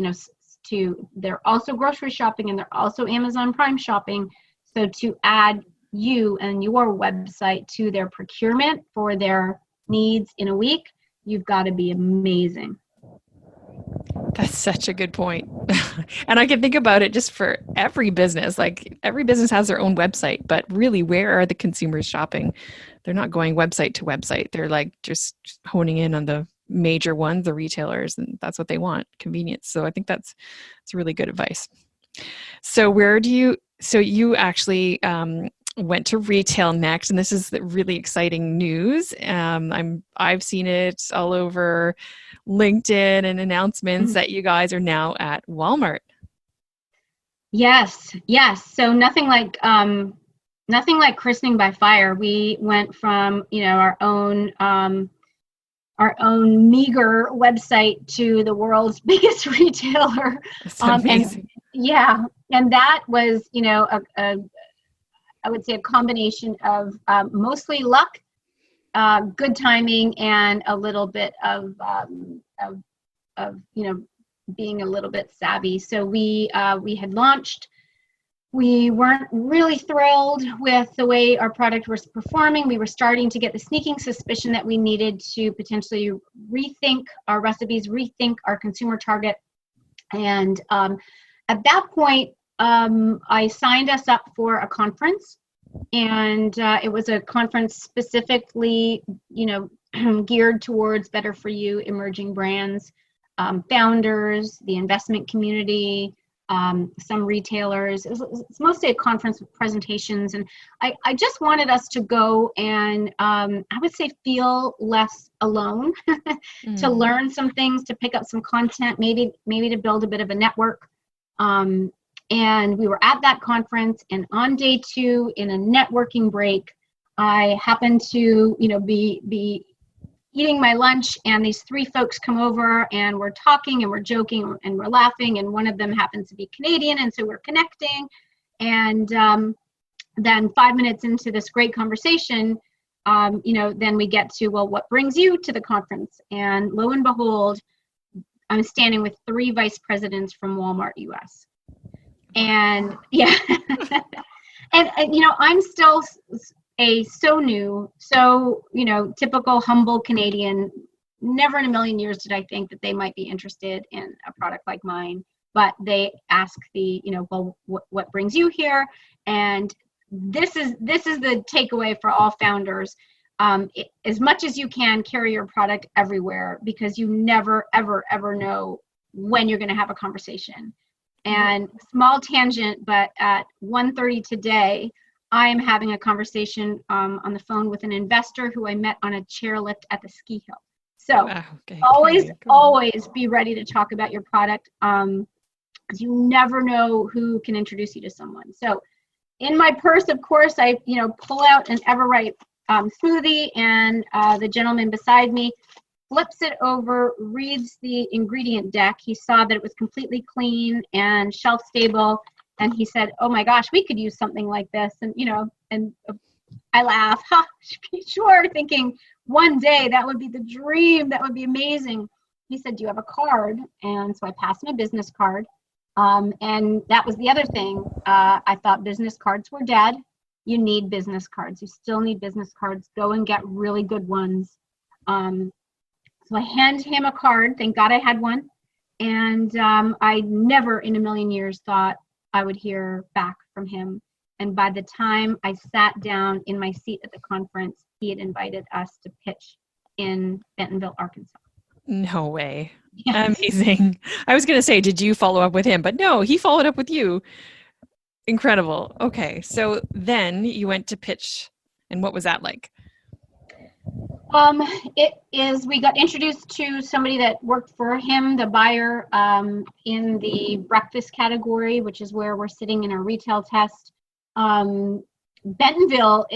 Speaker 2: they're also grocery shopping and they're also Amazon Prime shopping. So to add you and your website to their procurement for their needs in a week, you've got to be amazing.
Speaker 1: That's such a good point. And I can think about it just for every business. Like every business has their own website, but really, where are the consumers shopping? They're not going website to website. They're like just honing in on the major ones, the retailers, and that's what they want, convenience. So I think that's really good advice. So you actually went to retail next, and this is the really exciting news. I've seen it all over LinkedIn and announcements that you guys are now at Walmart.
Speaker 2: Yes. So nothing like christening by fire. We went from our own meager website to the world's biggest retailer.
Speaker 1: That's amazing.
Speaker 2: And that was I would say a combination of mostly luck, good timing, and a little bit of being a little bit savvy. So we had launched. We weren't really thrilled with the way our product was performing. We were starting to get the sneaking suspicion that we needed to potentially rethink our recipes, rethink our consumer target. And at that point, I signed us up for a conference, and it was a conference specifically, geared towards better for you emerging brands, founders, the investment community, some retailers. It's mostly a conference with presentations, and I just wanted us to go and I would say feel less alone, to learn some things, to pick up some content, maybe to build a bit of a network. And we were at that conference, and on day 2, in a networking break, I happened to be eating my lunch, and these 3 folks come over, and we're talking and we're joking and we're laughing, and one of them happens to be Canadian, and so we're connecting. And then 5 minutes into this great conversation, then we get to, well, what brings you to the conference? And lo and behold, I'm standing with 3 vice presidents from Walmart US. And and I'm still so new, typical humble Canadian. Never in a million years did I think that they might be interested in a product like mine. But they ask well, what brings you here? And this is the takeaway for all founders. As much as you can, carry your product everywhere, because you never, ever, ever know when you're going to have a conversation. And small tangent, but at 1:30 today, I am having a conversation on the phone with an investor who I met on a chairlift at the ski hill. So always be ready to talk about your product, because you never know who can introduce you to someone. So in my purse, of course, I pull out an Everipe smoothie, and the gentleman beside me flips it over, reads the ingredient deck. He saw that it was completely clean and shelf stable, and he said, "Oh my gosh, we could use something like this." And and I laugh, sure, thinking one day that would be the dream, that would be amazing. He said, "Do you have a card?" And so I passed him a business card, and that was the other thing. I thought business cards were dead. You need business cards. You still need business cards. Go and get really good ones. So I handed him a card. Thank God I had one. And I never in a million years thought I would hear back from him. And by the time I sat down in my seat at the conference, he had invited us to pitch in Bentonville, Arkansas.
Speaker 1: No way.
Speaker 2: Yes.
Speaker 1: Amazing. I was going to say, did you follow up with him? But no, he followed up with you. Incredible. Okay. So then you went to pitch, and what was that like?
Speaker 2: We got introduced to somebody that worked for him, the buyer, in the breakfast category, which is where we're sitting in our retail test. Bentonville,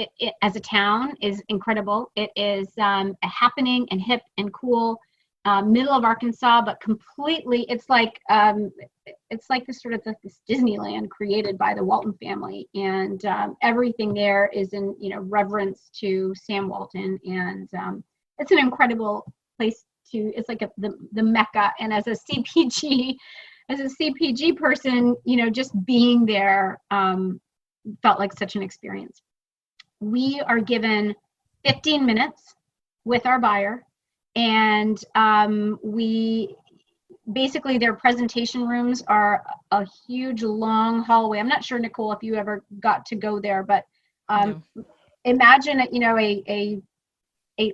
Speaker 2: as a town, is incredible. It is a happening and hip and cool, middle of Arkansas, but completely, it's like this sort of this Disneyland created by the Walton family, and everything there is in reverence to Sam Walton, and it's an incredible place to. It's like the Mecca, and as a CPG person, just being there felt like such an experience. We are given 15 minutes with our buyer, and we basically, their presentation rooms are a huge long hallway. I'm not sure, Nicole, if you ever got to go there, but
Speaker 1: No.
Speaker 2: imagine a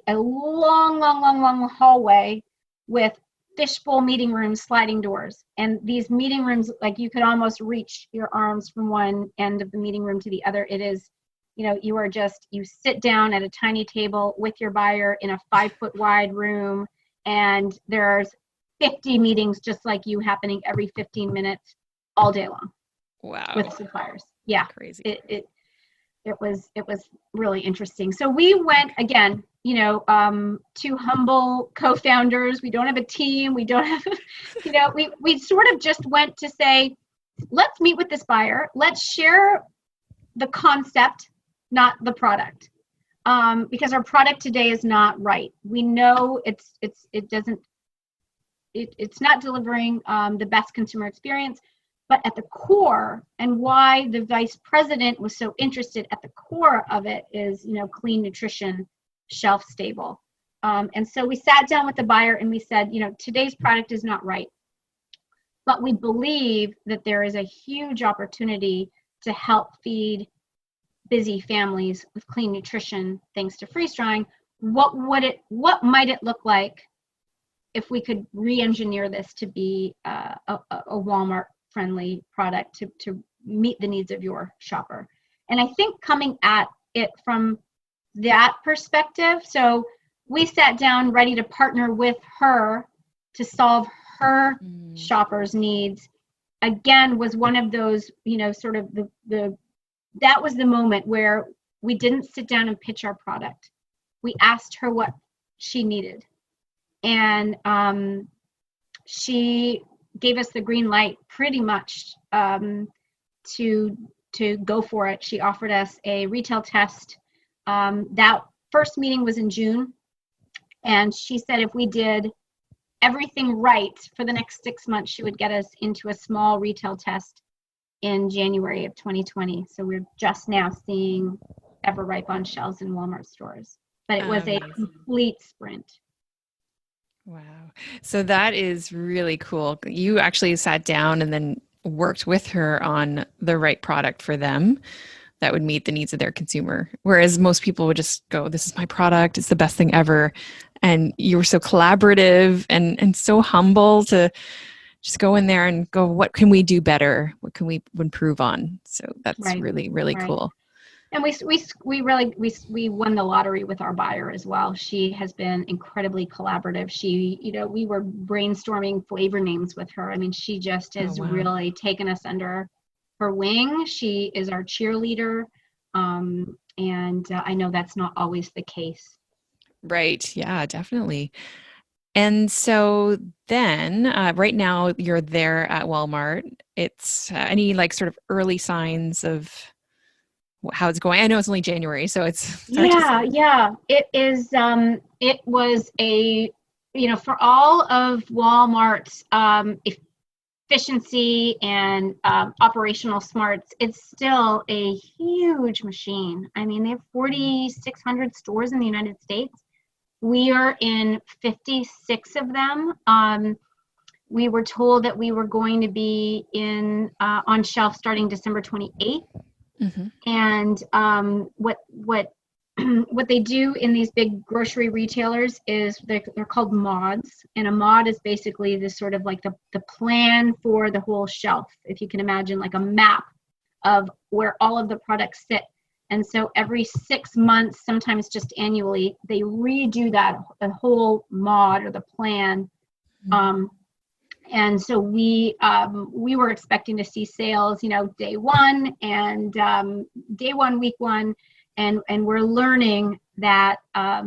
Speaker 2: long hallway with fishbowl meeting rooms, sliding doors. And these meeting rooms, like you could almost reach your arms from one end of the meeting room to the other. It is, you sit down at a tiny table with your buyer in a 5-foot wide room, and there's 50 meetings just like you happening every 15 minds all day long.
Speaker 1: Wow.
Speaker 2: With suppliers. Yeah.
Speaker 1: Crazy.
Speaker 2: It was really interesting. So we went again, two humble co-founders. We don't have a team. We don't have, we sort of just went to say, let's meet with this buyer. Let's share the concept, not the product. Because our product today is not right. We know it's not delivering the best consumer experience. But at the core, and why the vice president was so interested at the core of it is, clean nutrition, shelf stable. And so we sat down with the buyer and we said, today's product is not right. But we believe that there is a huge opportunity to help feed busy families with clean nutrition thanks to freeze drying. What might it look like if we could re-engineer this to be a Walmart friendly product to meet the needs of your shopper? And I think coming at it from that perspective, so we sat down ready to partner with her to solve her shoppers' needs, again, was one of those, sort of that was the moment where we didn't sit down and pitch our product. We asked her what she needed. And she gave us the green light pretty much to go for it. She offered us a retail test. That first meeting was in June. And she said if we did everything right for the next 6 months, she would get us into a small retail test in January of 2020. So we're just now seeing Everipe on shelves in Walmart stores. But it was a complete sprint.
Speaker 1: Wow. So that is really cool. You actually sat down and then worked with her on the right product for them that would meet the needs of their consumer. Whereas most people would just go, this is my product. It's the best thing ever. And you were so collaborative and so humble to just go in there and go, what can we do better? What can we improve on? So that's really, really cool.
Speaker 2: And we won the lottery with our buyer as well. She has been incredibly collaborative. We were brainstorming flavor names with her. I mean, she just has really taken us under her wing. She is our cheerleader. And I know that's not always the case.
Speaker 1: Right. Yeah, definitely. And so then right now you're there at Walmart. It's any sort of early signs of how it's going? I know it's only January, so it's
Speaker 2: yeah. It is. It was for all of Walmart's efficiency and operational smarts, it's still a huge machine. I mean, they have 4,600 stores in the United States. We are in 56 of them. We were told that we were going to be on shelf starting December 28th. Mm-hmm. And what what they do in these big grocery retailers is they're called mods. And a mod is basically this sort of like the plan for the whole shelf. If you can imagine like a map of where all of the products sit. And so every 6 months, sometimes just annually, they redo the whole mod or the plan. And so we were expecting to see sales, day one and day one, week one, and we're learning that a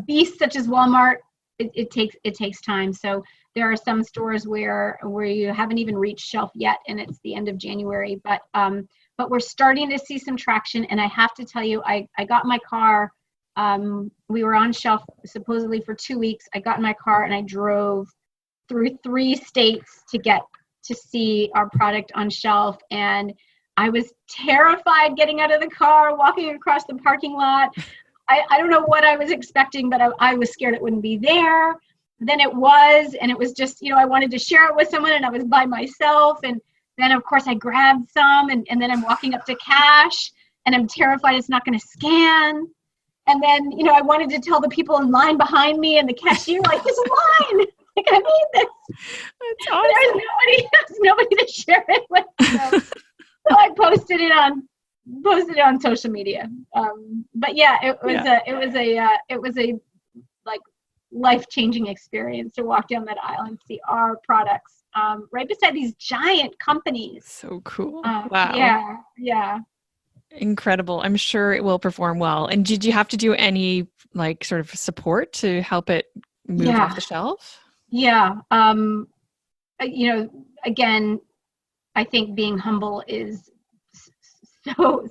Speaker 2: beast such as Walmart, it takes time. So there are some stores where you haven't even reached shelf yet, and it's the end of January. But we're starting to see some traction, and I have to tell you, I got my car. We were on shelf supposedly for 2 weeks. I got in my car and I drove through 3 states to get to see our product on shelf. And I was terrified getting out of the car, walking across the parking lot. I don't know what I was expecting, but I was scared it wouldn't be there. Then it was, and it was just, I wanted to share it with someone, and I was by myself. And then, of course, I grabbed some, and then I'm walking up to cash, and I'm terrified it's not going to scan. And then, I wanted to tell the people in line behind me and the cashier, like, this line, like, I need this.
Speaker 1: That's awesome.
Speaker 2: There's nobody to share it with. So I posted it on social media. But yeah, it was a like life-changing experience to walk down that aisle and see our products right beside these giant companies.
Speaker 1: So cool. Wow.
Speaker 2: Yeah.
Speaker 1: Incredible. I'm sure it will perform well. And did you have to do any like sort of support to help it move off the shelf?
Speaker 2: Yeah. Again, I think being humble is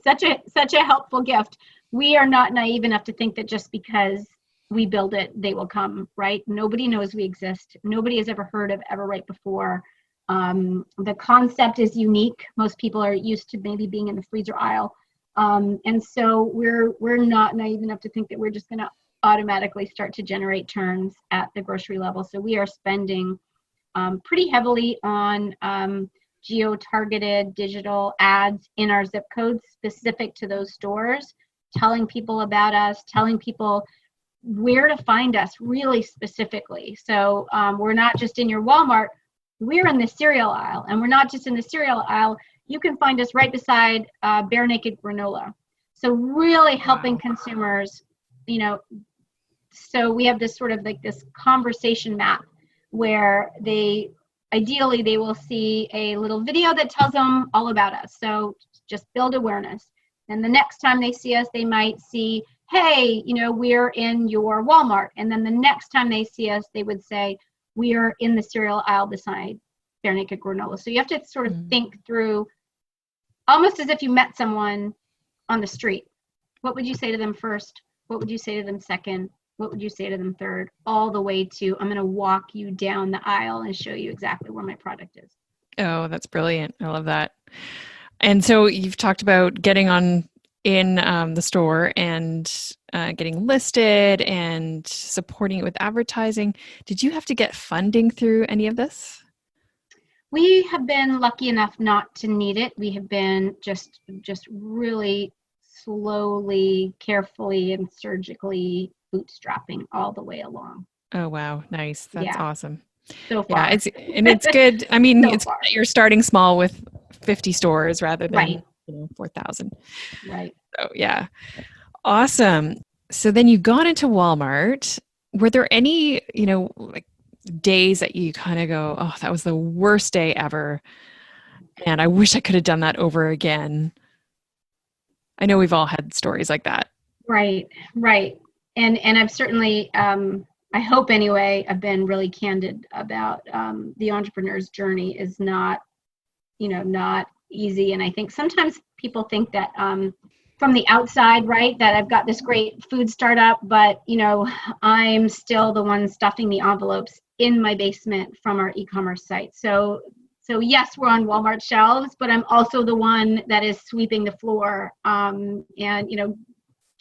Speaker 2: such a helpful gift. We are not naive enough to think that just because we build it, they will come, right? Nobody knows we exist. Nobody has ever heard of Everite before. The concept is unique. Most people are used to maybe being in the freezer aisle. And so we're not naive enough to think that we're just going to automatically start to generate turns at the grocery level. So we are spending pretty heavily on geo-targeted digital ads in our zip codes specific to those stores, telling people about us, telling people where to find us really specifically. So we're not just in your Walmart, we're in the cereal aisle. And we're not just in the cereal aisle, you can find us right beside Bare Naked granola. So really helping consumers, so we have this sort of like this conversation map where ideally they will see a little video that tells them all about us. So just build awareness. And the next time they see us, they might see, hey, we're in your Walmart. And then the next time they see us, they would say, we are in the cereal aisle beside Bare Naked granola. So you have to sort of think through, almost as if you met someone on the street. What would you say to them first? What would you say to them second? What would you say to them third? All the way to, I'm going to walk you down the aisle and show you exactly where my product is.
Speaker 1: Oh, that's brilliant. I love that. And so you've talked about getting in the store and getting listed and supporting it with advertising. Did you have to get funding through any of this?
Speaker 2: We have been lucky enough not to need it. We have been just really slowly, carefully, and surgically bootstrapping all the way along.
Speaker 1: Oh, wow. Nice. That's awesome.
Speaker 2: So far.
Speaker 1: Yeah, it's good. I mean,
Speaker 2: So far.
Speaker 1: You're starting small with 50 stores rather than 4,000.
Speaker 2: Right.
Speaker 1: So yeah. Awesome. So then you got into Walmart. Were there any, like days that you kind of go, oh, that was the worst day ever, and I wish I could have done that over again? I know we've all had stories like that. Right.
Speaker 2: And I've certainly, I hope anyway, I've been really candid about the entrepreneur's journey is not easy. And I think sometimes people think that from the outside, right, that I've got this great food startup, but, I'm still the one stuffing the envelopes in my basement from our e-commerce site. So yes, we're on Walmart shelves, but I'm also the one that is sweeping the floor and,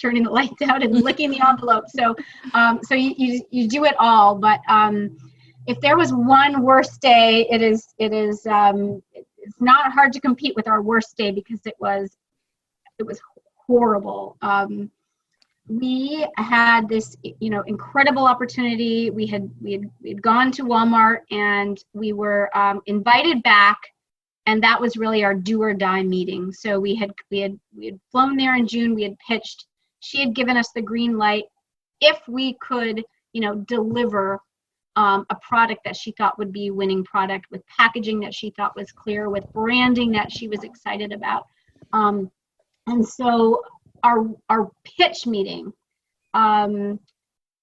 Speaker 2: turning the lights out and licking the envelope. So you do it all. But if there was one worst day, it's not hard to compete with our worst day because it was horrible. We had this, incredible opportunity. We had gone to Walmart, and we were invited back, and that was really our do or die meeting. So we had flown there in June. We had pitched. She had given us the green light if we could, deliver a product that she thought would be a winning product, with packaging that she thought was clear, with branding that she was excited about. And so our pitch meeting,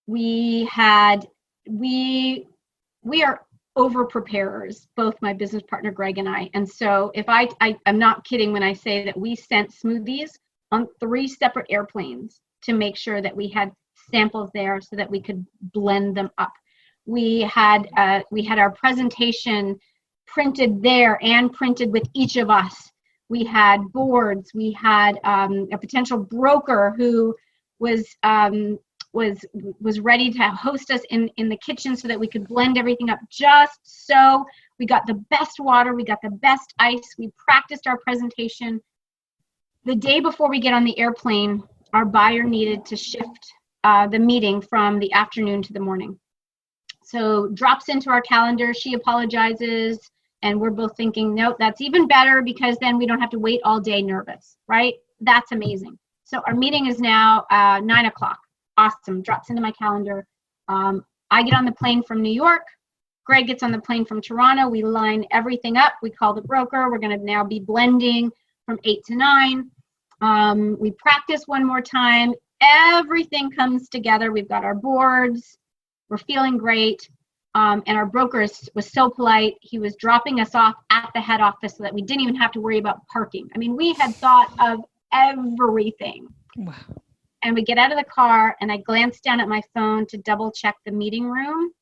Speaker 2: we are over preparers, both my business partner Greg and I. And so if I'm not kidding when I say that we sent smoothies on 3 separate airplanes to make sure that we had samples there so that we could blend them up. We had our presentation printed there and printed with each of us. We had boards. We had a potential broker who was ready to host us in the kitchen so that we could blend everything up just so. We got the best water. We got the best ice. We practiced our presentation. The day before we get on the airplane, our buyer needed to shift the meeting from the afternoon to the morning. So drops into our calendar. She apologizes. And we're both thinking, nope, that's even better, because then we don't have to wait all day nervous, right? That's amazing. So our meeting is now 9 o'clock. Awesome. Drops into my calendar. I get on the plane from New York. Greg gets on the plane from Toronto. We line everything up. We call the broker. We're going to now be blending from 8 to 9. We practice one more time. Everything comes together. We've got our boards. We're feeling great. And our broker was so polite. He was dropping us off at the head office so that we didn't even have to worry about parking. I mean, we had thought of everything.
Speaker 1: Wow.
Speaker 2: And we get out of the car, and I glance down at my phone to double check the meeting room.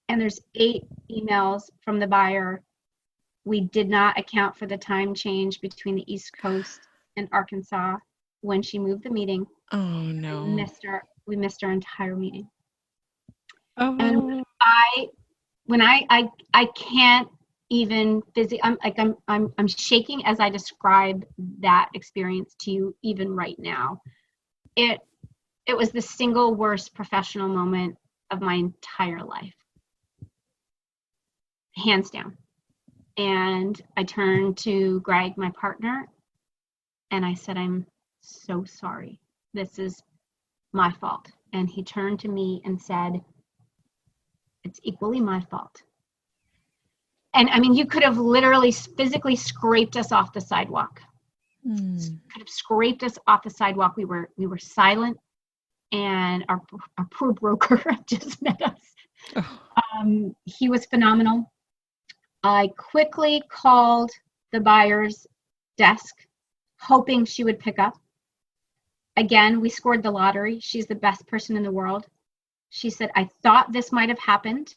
Speaker 2: And there's 8 emails from the buyer. We did not account for the time change between the East Coast and Arkansas when she moved the meeting.
Speaker 1: Oh, no.
Speaker 2: We missed our entire meeting.
Speaker 1: Oh.
Speaker 2: And I can't even physically, I'm shaking as I describe that experience to you even right now. It was the single worst professional moment of my entire life, hands down. And I turned to Greg, my partner, and I said, I'm so sorry. This is my fault. And he turned to me and said, it's equally my fault. And I mean, you could have literally physically scraped us off the sidewalk. Could have scraped us off the sidewalk. We were silent, and our poor broker just met us. He was phenomenal. I quickly called the buyer's desk, hoping she would pick up. Again, we scored the lottery. She's the best person in the world. She said, I thought this might have happened.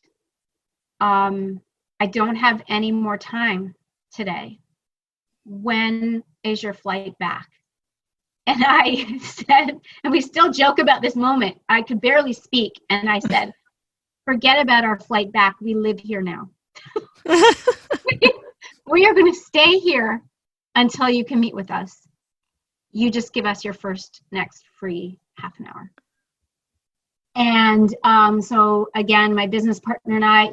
Speaker 2: I don't have any more time today. When is your flight back? And I said, and we still joke about this moment. I could barely speak. And I said, forget about our flight back. We live here now. We are going to stay here until you can meet with us. You just give us your next free half an hour. And so again, my business partner and I,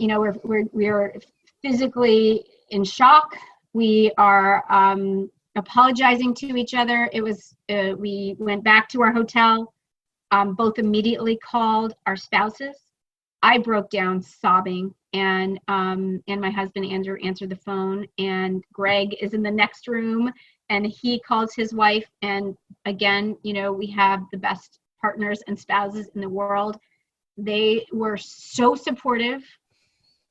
Speaker 2: we are physically in shock. We are apologizing to each other. It was we went back to our hotel. Both immediately called our spouses. I broke down sobbing, and my husband Andrew answered the phone. And Greg is in the next room, and he calls his wife. And again, we have the best partners and spouses in the world. They were so supportive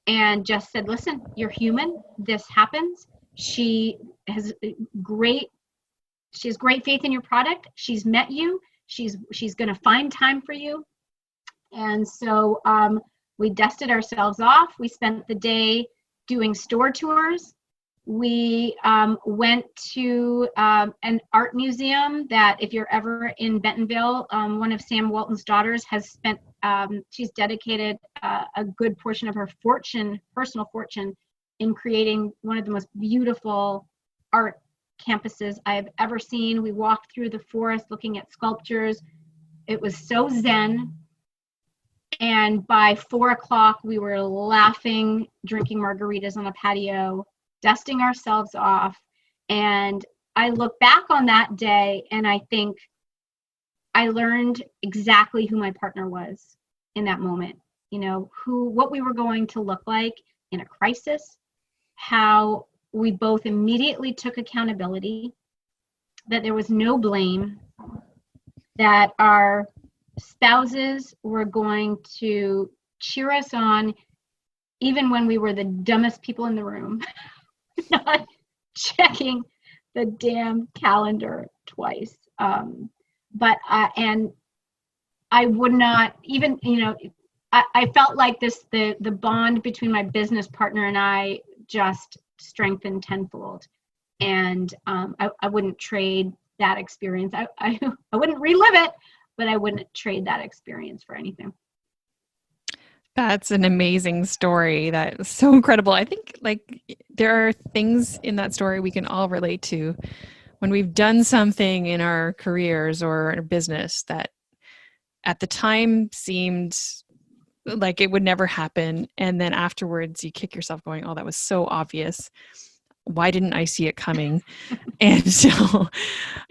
Speaker 2: and just said, listen, you're human. This happens. She has great faith in your product. She's met you. She's going to find time for you. And so we dusted ourselves off. We spent the day doing store tours. We went to an art museum that, if you're ever in Bentonville, one of Sam Walton's daughters has spent, she's dedicated a good portion of her personal fortune, in creating one of the most beautiful art campuses I've ever seen. We walked through the forest looking at sculptures. It was so zen. And by 4:00, we were laughing, drinking margaritas on a patio, dusting ourselves off. And I look back on that day and I think I learned exactly who my partner was in that moment. What we were going to look like in a crisis, how we both immediately took accountability, that there was no blame, that our spouses were going to cheer us on even when we were the dumbest people in the room, not checking the damn calendar twice. And I would not even, I felt like the bond between my business partner and I just strengthened tenfold. And I wouldn't trade that experience. I wouldn't relive it, but I wouldn't trade that experience for anything.
Speaker 1: That's an amazing story. That is so incredible. I think there are things in that story we can all relate to when we've done something in our careers or in our business that at the time seemed like it would never happen. And then afterwards you kick yourself going, oh, that was so obvious. Why didn't I see it coming? And so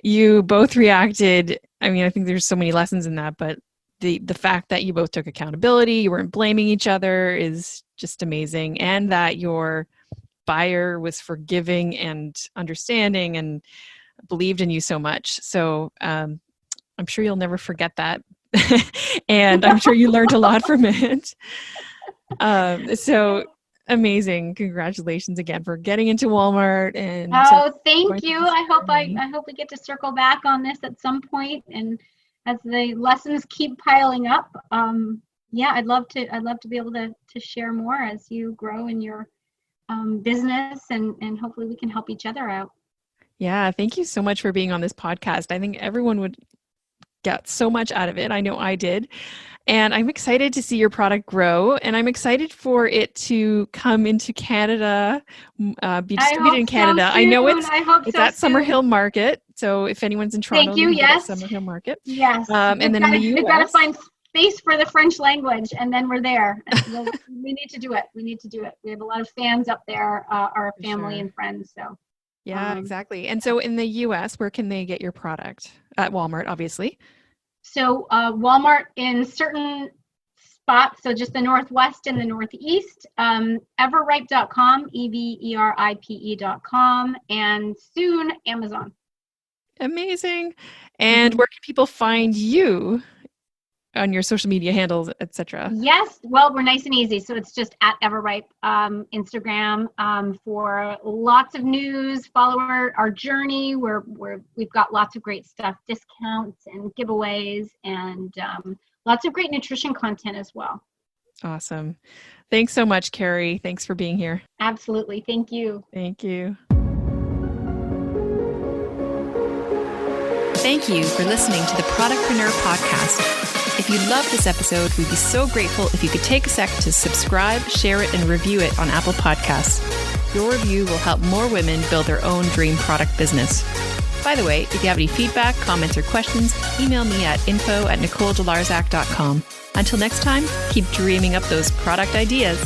Speaker 1: you both reacted. I mean, I think there's so many lessons in that, but the fact that you both took accountability, you weren't blaming each other is just amazing. And that your buyer was forgiving and understanding and believed in you so much. So I'm sure you'll never forget that. And I'm sure you learned a lot from it. So amazing. Congratulations again for getting into Walmart. And
Speaker 2: thank you. I hope we get to circle back on this at some point. And as the lessons keep piling up, I'd love to be able to share more as you grow in your business, and hopefully we can help each other out.
Speaker 1: Yeah. Thank you so much for being on this podcast. I think everyone would get so much out of it. I know I did. And I'm excited to see your product grow, and I'm excited for it to come into Canada, be distributed in Canada.
Speaker 2: I know it's
Speaker 1: at Summerhill Market. So if anyone's in Toronto,
Speaker 2: thank you. Yes,
Speaker 1: Summerhill Market.
Speaker 2: Yes.
Speaker 1: And then in the US,
Speaker 2: we've got to find space for the French language, and then we're there. We need to do it. We have a lot of fans up there, our family and friends. So.
Speaker 1: Yeah, exactly. And so in the US, where can they get your product? At Walmart, obviously.
Speaker 2: So Walmart in certain spots, so just the Northwest and the Northeast, Everipe.com, Everipe.com, and soon Amazon.
Speaker 1: Amazing. And where can people find you on your social media handles, etc.?
Speaker 2: Yes, well, we're nice and easy. So it's just at Everipe, Instagram, for lots of news. Follow our journey. We've got lots of great stuff, discounts and giveaways, and lots of great nutrition content as well.
Speaker 1: Awesome. Thanks so much, Kerry. Thanks for being here.
Speaker 2: Absolutely. Thank you.
Speaker 1: Thank you. Thank you for listening to the Productpreneur Podcast. If you love this episode, we'd be so grateful if you could take a sec to subscribe, share it, and review it on Apple Podcasts. Your review will help more women build their own dream product business. By the way, if you have any feedback, comments, or questions, email me at info@nicoledelarzac.com. Until next time, keep dreaming up those product ideas.